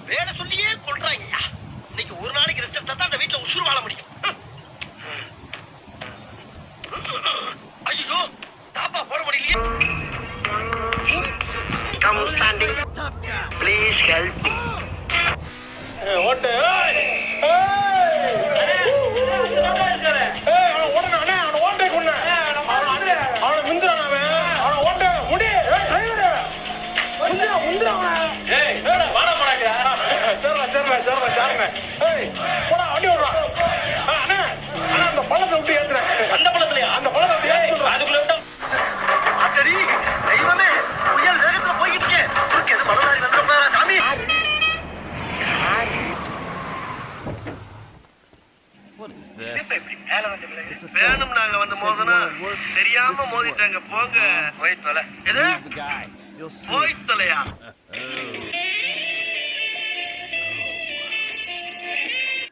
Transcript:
வேலை சொல்லியே கொள்றாங்கய்யா. இன்னைக்கு ஒரு நாளைக்கு ரெஸ்ட் எடுத்தா தான் அந்த வீட்டுல உசுறு வாழ முடியும். ஐயோ தாப்பா போட முடியலையே. Come standing please help me. ஓட்டு தெய்வமே புயல் வேகத்துல போய்கிட்டு இருக்கேன். மனதாரி வந்துடுறா சாமி. வேணும் நாங்க வந்து மோதனா தெரியாம மோதிட்டாங்க. போங்க போய் தொலை. எது போய் தொலையா?